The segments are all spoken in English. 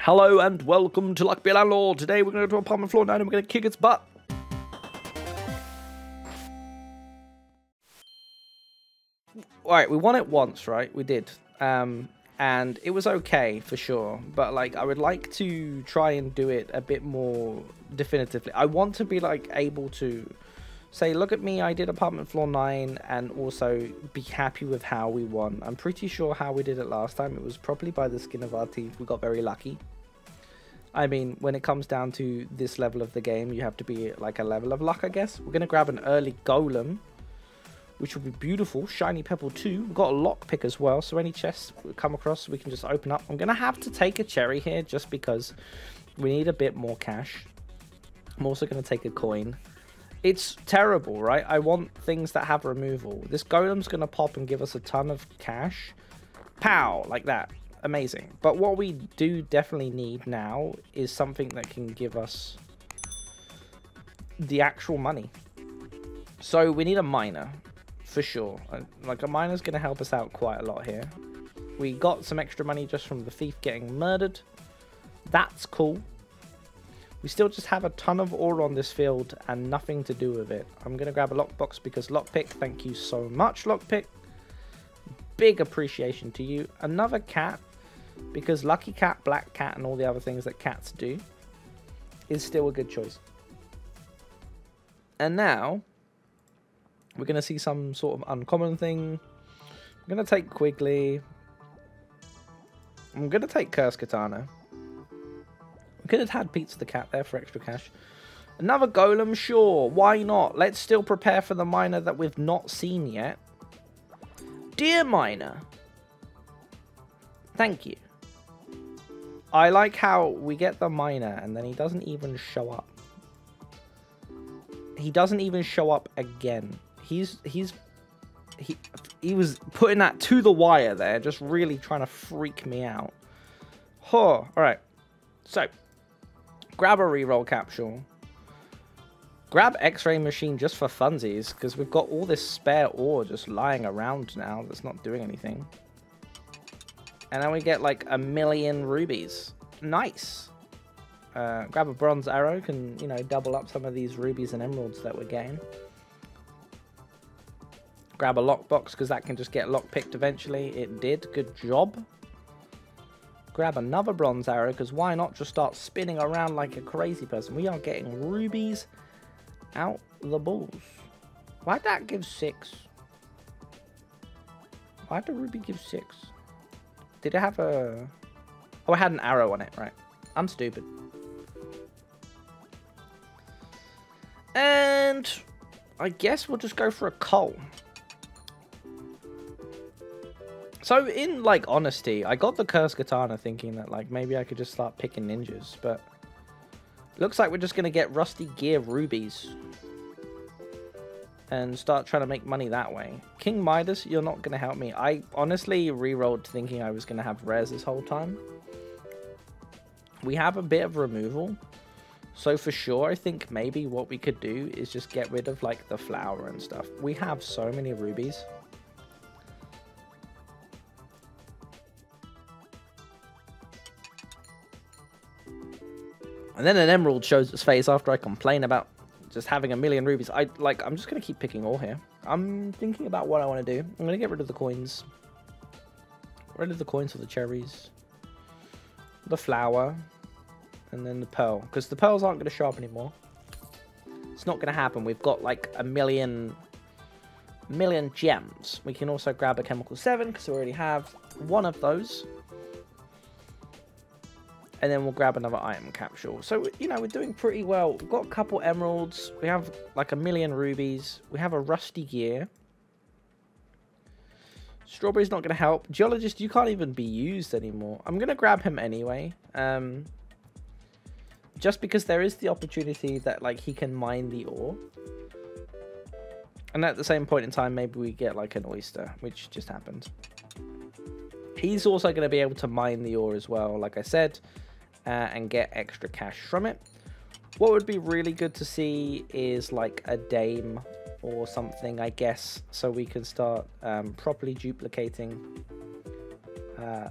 Hello and welcome to LBAL Landlord. Today we're going to go to apartment floor 9 and we're going to kick its butt. Alright, we won it once, right? We did. And it was okay for sure. But like, I would like to try and do it a bit more definitively. I want to be like able to say, look at me, I did apartment floor 9, and also be happy with how we won. I'm pretty sure how we did it last time. It was probably by the skin of our teeth. We got very lucky. I mean, when it comes down to this level of the game, you have to be like a level of luck, I guess. We're going to grab an early golem, which will be beautiful. Shiny pebble 2. We've got a lockpick as well, so any chests we come across, we can just open up. I'm going to have to take a cherry here just because we need a bit more cash. I'm also going to take a coin. It's terrible, right? I want things that have removal. This golem's going to pop and give us a ton of cash. Pow! Like that. Amazing. But what we do definitely need now is something that can give us the actual money. So we need a miner, for sure. Like a miner's going to help us out quite a lot here. We got some extra money just from the thief getting murdered. That's cool. We still just have a ton of ore on this field and nothing to do with it. I'm going to grab a lockbox because lockpick. Thank you so much, lockpick. Big appreciation to you. Another cat, because lucky cat, black cat, and all the other things that cats do is still a good choice. And now we're going to see some sort of uncommon thing. I'm going to take Quigley. I'm going to take Curse Katana. We could have had Pizza the Cat there for extra cash. Another golem, sure. Why not? Let's still prepare for the miner that we've not seen yet. Dear miner. Thank you. I like how we get the miner and then he doesn't even show up. He doesn't even show up again. He was putting that to the wire there, just really trying to freak me out. Huh. Alright. So, grab a reroll capsule. Grab X-ray machine just for funsies, because we've got all this spare ore just lying around now that's not doing anything. And then we get like 1,000,000 rubies. Nice. Grab a bronze arrow, can, you know, double up some of these rubies and emeralds that we're getting. Grab a lockbox, because that can just get lockpicked eventually. It did. Good job. Grab another bronze arrow, because why not just start spinning around like a crazy person? We are getting rubies out the balls. Why'd that give 6? Why'd the ruby give 6? Did it have a... Oh, it had an arrow on it, right. I'm stupid. And I guess we'll just go for a coal. So, in, like, honesty, I got the Curse Katana thinking that, like, maybe I could just start picking ninjas, but looks like we're just going to get Rusty Gear rubies and start trying to make money that way. King Midas, you're not going to help me. I honestly rerolled thinking I was going to have rares this whole time. We have a bit of removal, so for sure, I think maybe what we could do is just get rid of, like, the flower and stuff. We have so many rubies. And then an emerald shows its face after I complain about just having 1,000,000 rubies. I'm just going to keep picking ore here. I'm thinking about what I want to do. I'm going to get rid of the coins. Get rid of the coins for the cherries. The flower. And then the pearl. Because the pearls aren't going to show up anymore. It's not going to happen. We've got like 1,000,000 gems. We can also grab a chemical 7 because we already have one of those. And then we'll grab another item capsule. So, you know, we're doing pretty well. We've got a couple emeralds. We have like 1,000,000 rubies. We have a rusty gear. Strawberry's not going to help. Geologist, you can't even be used anymore. I'm going to grab him anyway. Just because there is the opportunity that, like, he can mine the ore. And at the same point in time, maybe we get, like, an oyster, which just happened. He's also going to be able to mine the ore as well, like I said. And get extra cash from it. What would be really good to see is like a dame or something, I guess, so we can start properly duplicating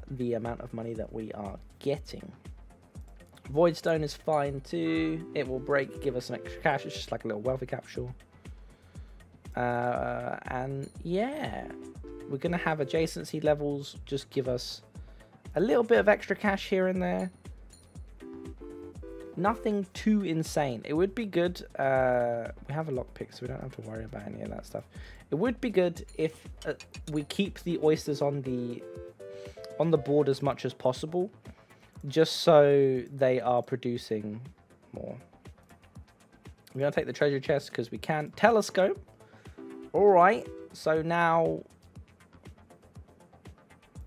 the amount of money that we are getting. Voidstone is fine too. It will break, give us some extra cash. It's just like a little wealthy capsule. And yeah, we're going to have adjacency levels just give us a little bit of extra cash here and there. Nothing too insane. It would be good. We have a lockpick, so we don't have to worry about any of that stuff. It would be good if we keep the oysters on the board as much as possible, just so they are producing more. We're going to take the treasure chest because we can. Telescope. Alright, so now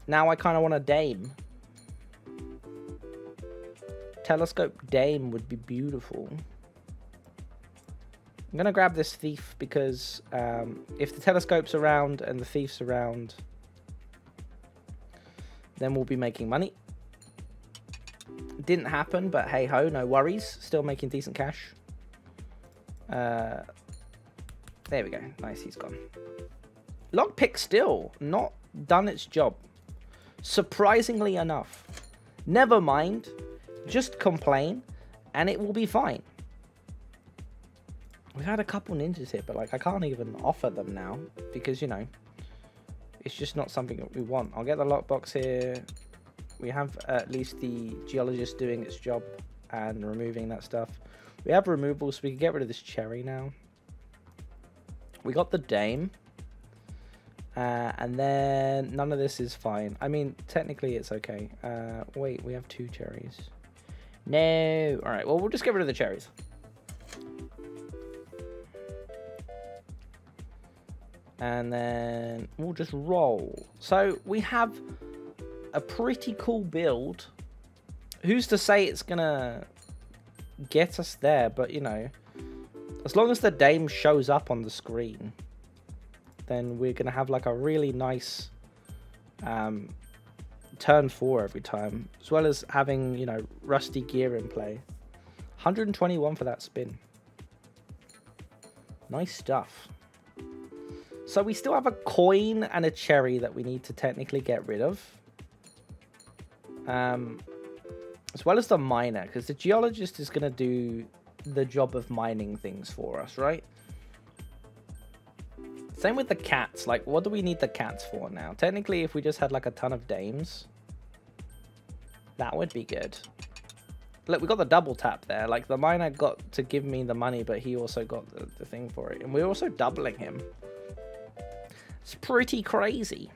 I kind of want a dame. Telescope dame would be beautiful. I'm going to grab this thief because if the telescope's around and the thief's around, then we'll be making money. Didn't happen, but hey ho, no worries. Still making decent cash. There we go. Nice, he's gone. Lockpick still not done its job. Surprisingly enough. Never mind. Just complain and it will be fine. We've had a couple ninjas here, but like I can't even offer them now because, you know, it's just not something that we want. I'll get the lockbox here. We have at least the geologist doing its job and removing that stuff. We have removals, so we can get rid of this cherry now. We got the dame. And then none of this is fine. I mean, technically it's okay. Wait, we have 2 cherries. No. Alright, well, we'll just get rid of the cherries. And then we'll just roll. So we have a pretty cool build. Who's to say it's gonna get us there? But, you know, as long as the dame shows up on the screen, then we're going to have like a really nice turn 4 every time. As well as having, you know, rusty gear in play. 121 for that spin. Nice stuff. So we still have a coin and a cherry that we need to technically get rid of. As well as the miner, because the geologist is going to do the job of mining things for us, right? Same with the cats. Like, what do we need the cats for now? Technically, if we just had like a ton of dames, that would be good. Look, we got the double tap there. Like, the miner got to give me the money, but he also got the thing for it. And we're also doubling him. It's pretty crazy.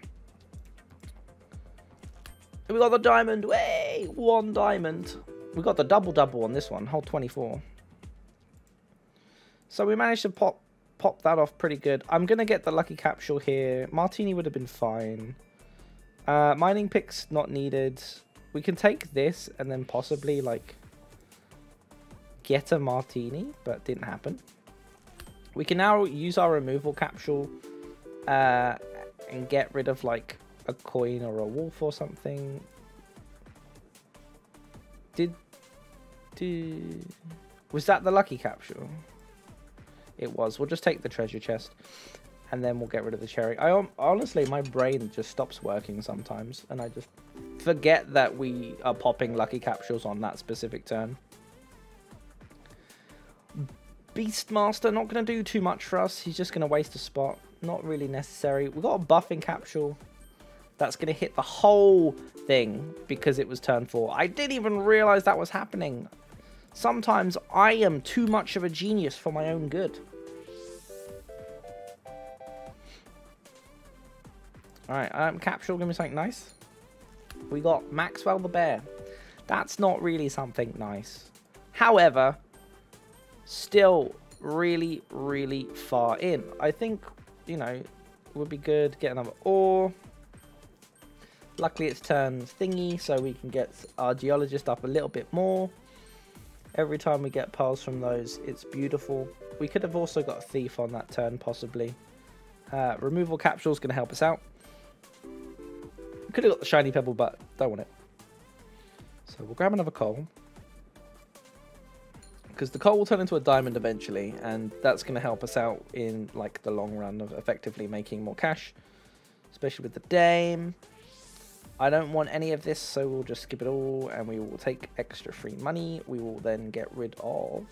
We got the diamond. Way 1 diamond. We got the double on this one. Whole 24. So we managed to pop that off pretty good. I'm going to get the lucky capsule here. Martini would have been fine. Mining picks not needed. We can take this and then possibly like get a martini, but didn't happen. We can now use our removal capsule and get rid of like a coin or a wolf or something. Was that the lucky capsule? It was. We'll just take the treasure chest and then we'll get rid of the cherry. Honestly, my brain just stops working sometimes and I just forget that we are popping lucky capsules on that specific turn. Beastmaster, not going to do too much for us. He's just going to waste a spot. Not really necessary. We've got a buffing capsule that's going to hit the whole thing because it was turn 4. I didn't even realize that was happening. Sometimes I am too much of a genius for my own good. Alright, capsule, give me something nice. We got Maxwell the Bear. That's not really something nice. However, still really, really far in. I think, you know, it would be good to get another ore. Luckily it's turn thingy, so we can get our geologist up a little bit more. Every time we get pearls from those, it's beautiful. We could have also got a thief on that turn, possibly. Removal capsule is going to help us out. Could have got the shiny pebble, but don't want it. So we'll grab another coal. Because the coal will turn into a diamond eventually, and that's going to help us out in like the long run of effectively making more cash. Especially with the dame. I don't want any of this, so we'll just skip it all, and we will take extra free money. We will then get rid of...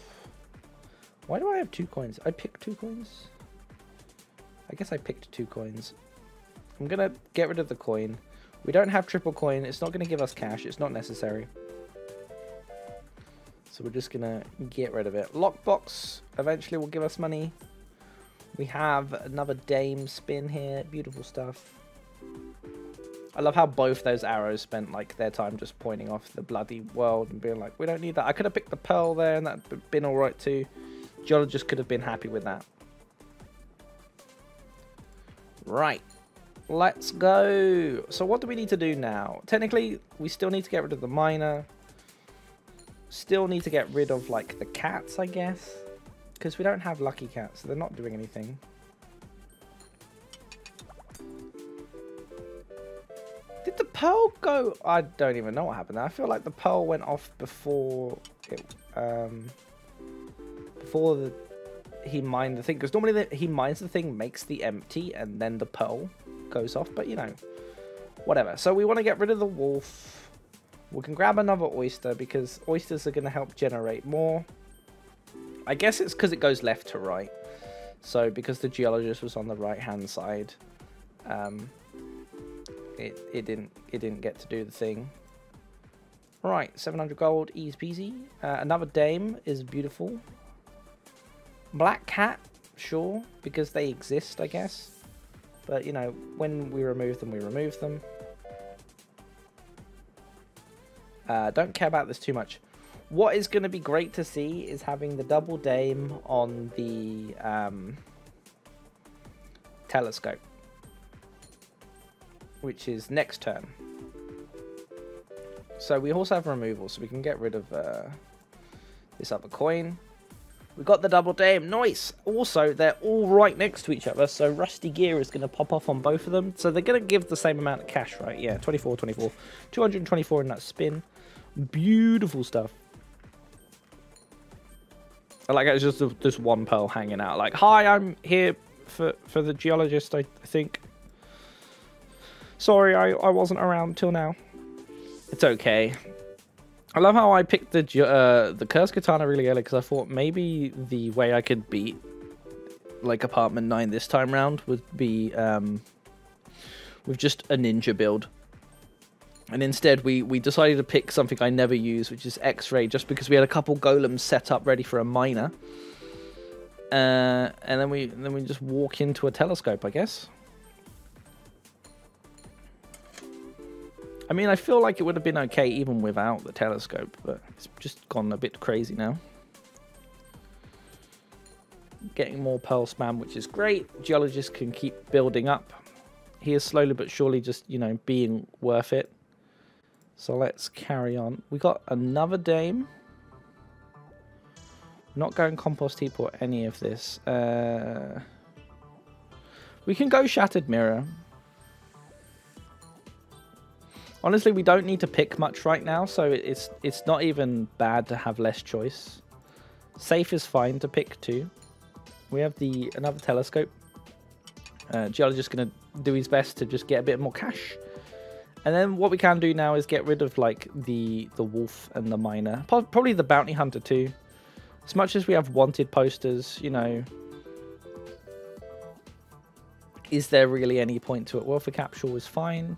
Why do I have 2 coins? I picked 2 coins? I guess I picked 2 coins. I'm going to get rid of the coin. We don't have triple coin. It's not going to give us cash. It's not necessary. So we're just going to get rid of it. Lockbox eventually will give us money. We have another dame spin here. Beautiful stuff. I love how both those arrows spent like their time just pointing off the bloody world and being like, we don't need that. I could have picked the pearl there and that'd been alright too. Geologist could have been happy with that. Right. Let's go. So what do we need to do now? Technically, we still need to get rid of the miner. Still need to get rid of like the cats, I guess. Because we don't have lucky cats, so they're not doing anything. Did the pearl go? I don't even know what happened there. I feel like the pearl went off before it, he mined the thing. Because normally he mines the thing, makes the empty, and then the pearl goes off. But you know, whatever. So we want to get rid of the wolf. We can grab another oyster because oysters are going to help generate more. I guess it's because it goes left to right. So because the geologist was on the right hand side, it didn't get to do the thing. Right, 700 gold, easy peasy. Another dame is beautiful. Black cat, sure, because they exist, I guess. But you know, when we remove them, we remove them. Don't care about this too much. What is going to be great to see is having the double dame on the telescope, which is next turn. So we also have removal, so we can get rid of this other coin. We got the double dame, nice. Also, they're all right next to each other, so rusty gear is going to pop off on both of them. So they're going to give the same amount of cash, right? Yeah, 24, 24, 224 in that spin. Beautiful stuff. I like it's just this one pearl hanging out. Like, hi, I'm here for the geologist, I think. Sorry, I wasn't around till now. It's okay. I love how I picked the cursed katana really early because I thought maybe the way I could beat like apartment 9 this time round would be with just a ninja build. And instead we decided to pick something I never use, which is X-ray, just because we had a couple golems set up ready for a miner. And then we just walk into a telescope, I guess. I mean, I feel like it would have been okay even without the telescope, but it's just gone a bit crazy now. Getting more pearl spam, which is great. Geologist can keep building up. He is slowly but surely just, you know, being worth it. So let's carry on. We got another dame. Not going compost heap or any of this. We can go shattered mirror. Honestly, we don't need to pick much right now, so it's not even bad to have less choice. Safe is fine to pick too. We have another telescope. Geologist gonna do his best to just get a bit more cash. And then what we can do now is get rid of like the wolf and the miner. Probably the bounty hunter too. As much as we have wanted posters, you know, is there really any point to it? Well, for capsule is fine.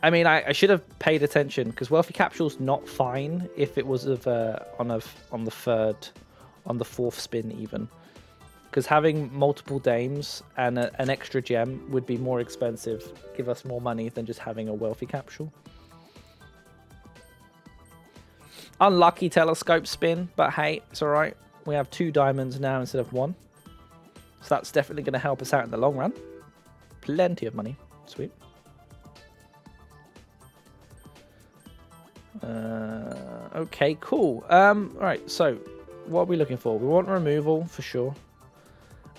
I mean, I should have paid attention because wealthy capsule's not fine if it was on the fourth spin even, because having multiple dames and an extra gem would be more expensive, give us more money than just having a wealthy capsule. Unlucky telescope spin, but hey, it's all right. We have 2 diamonds now instead of 1, so that's definitely going to help us out in the long run. Plenty of money, sweet. Okay, cool. Alright, so what are we looking for? We want removal for sure.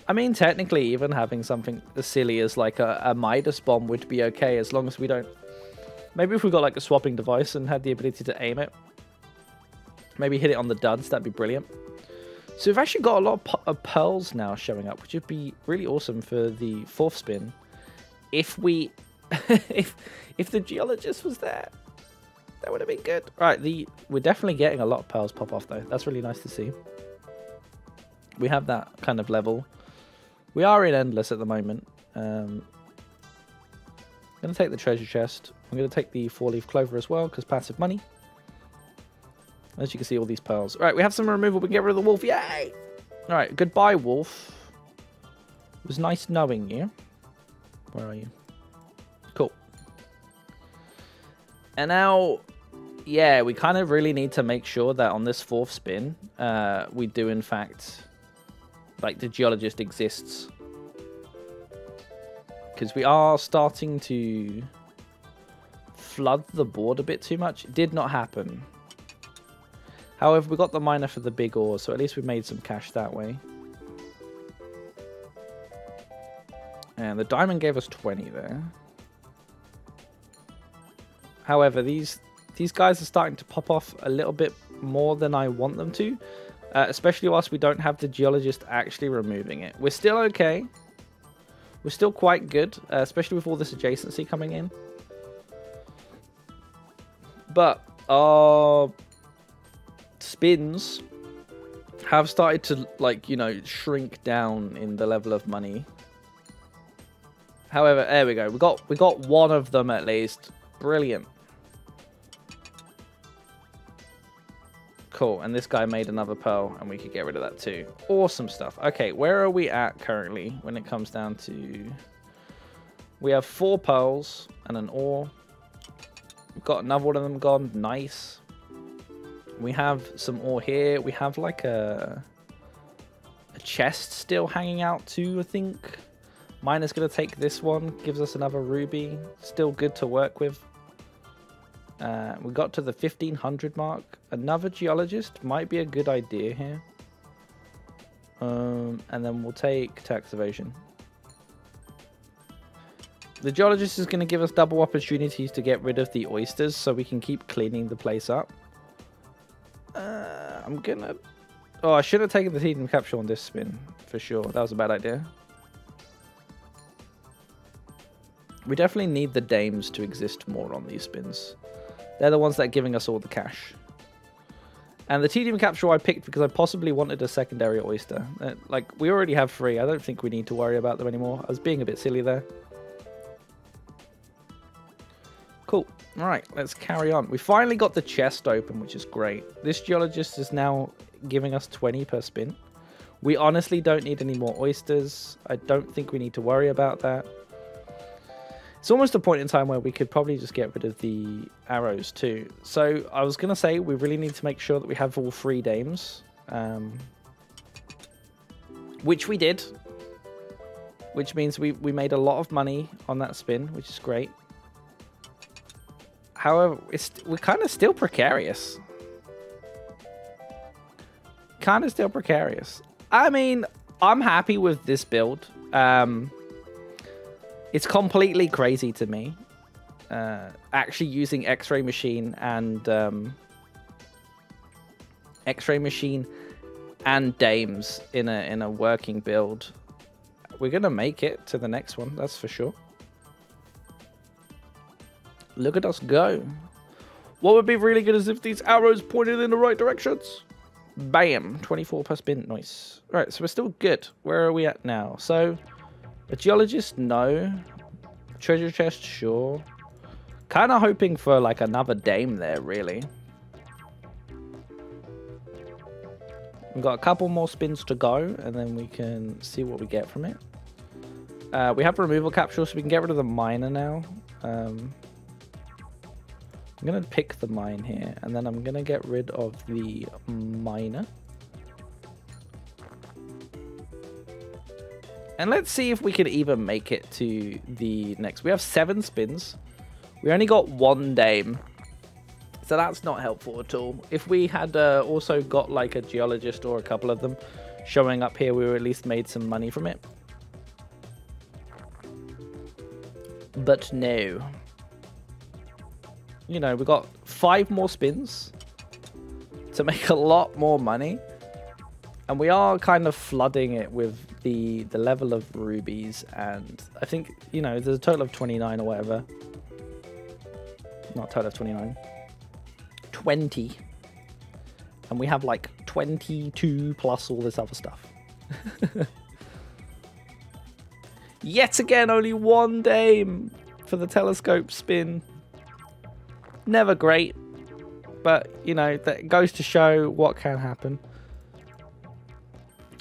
I mean, technically, even having something as silly as like a Midas bomb would be okay, as long as we don't... Maybe if we got like a swapping device and had the ability to aim it, maybe hit it on the duds, that'd be brilliant. So we've actually got a lot of pearls now showing up, which would be really awesome for the 4th spin. If we if the geologist was there, that would have been good. Right, we're definitely getting a lot of pearls pop off though. That's really nice to see. We have that kind of level. We are in endless at the moment. I'm going to take the treasure chest. I'm going to take the 4-leaf clover as well because passive money. As you can see, all these pearls. All right, we have some removal. We can get rid of the wolf. Yay! All right, goodbye, wolf. It was nice knowing you. Where are you? Cool. And now, yeah, we kind of really need to make sure that on this 4th spin, we do, in fact, like, the geologist exists. Because we are starting to flood the board a bit too much. It did not happen. However, we got the miner for the big ore, so at least we made some cash that way. And the diamond gave us 20 there. However, these guys are starting to pop off a little bit more than I want them to. Especially whilst we don't have the geologist actually removing it. We're still okay. We're still quite good, especially with all this adjacency coming in. But our spins have started to, like, you know, shrink down in the level of money. However, there we go. We got one of them at least. Brilliant. Cool. And this guy made another pearl, and we could get rid of that too. Awesome stuff. Okay, where are we at currently when it comes down to... We have 4 pearls and an ore. We've got another one of them gone. Nice. We have some ore here. We have like a chest still hanging out too, I think. Miner's going to take this one. Gives us another ruby. Still good to work with. We got to the 1500 mark. Another geologist might be a good idea here. And then we'll take tax evasion. The geologist is going to give us double opportunities to get rid of the oysters so we can keep cleaning the place up. I'm going to... Oh, I should have taken the tedium capsule on this spin, for sure. That was a bad idea. We definitely need the dames to exist more on these spins. They're the ones that are giving us all the cash. And the tedium capsule I picked because I possibly wanted a secondary oyster. Like, we already have 3. I don't think we need to worry about them anymore. I was being a bit silly there. Cool. Alright, let's carry on. We finally got the chest open, which is great. This geologist is now giving us 20 per spin. We honestly don't need any more oysters. I don't think we need to worry about that. It's almost a point in time where we could probably just get rid of the arrows too. So I was going to say we really need to make sure that we have all 3 dames. Which we did. Which means we made a lot of money on that spin, which is great. However, we're kind of still precarious. Kind of still precarious. I mean, I'm happy with this build. It's completely crazy to me. Actually using X-ray machine and dames in a working build. We're gonna make it to the next one, that's for sure. Look at us go. What would be really good is if these arrows pointed in the right directions. Bam, 24 per spin, nice. All right, so we're still good. Where are we at now? So, a geologist, no. Treasure chest, sure. Kind of hoping for like another dame there, really. We've got a couple more spins to go, and then we can see what we get from it. We have removal capsule, so we can get rid of the miner now. I'm going to pick the mine here, and then I'm going to get rid of the miner. And let's see if we can even make it to the next. We have 7 spins. We only got 1 dame. So that's not helpful at all. If we had also got like a geologist or a couple of them showing up here, we would at least made some money from it. But no. You know, we got 5 more spins to make a lot more money. And we are kind of flooding it with the level of rubies, and I think, you know, there's a total of 29 or whatever. Not total of 29. 20. And we have like 22 plus all this other stuff. Yet again, only one dame for the telescope spin. Never great, but you know, that goes to show what can happen.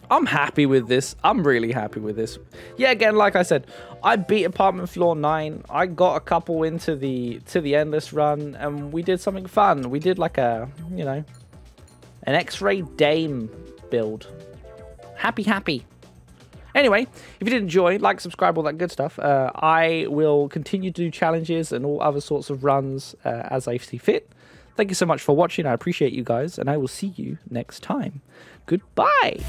I'm happy with this. I'm really happy with this. Yeah, again, like I said, I beat Apartment Floor 9. I got a couple into the Endless run, and we did something fun. We did like a, you know, an X-ray dame build. Happy. Anyway, if you did enjoy, like, subscribe, all that good stuff. I will continue to do challenges and all other sorts of runs as I see fit. Thank you so much for watching. I appreciate you guys, and I will see you next time. Goodbye.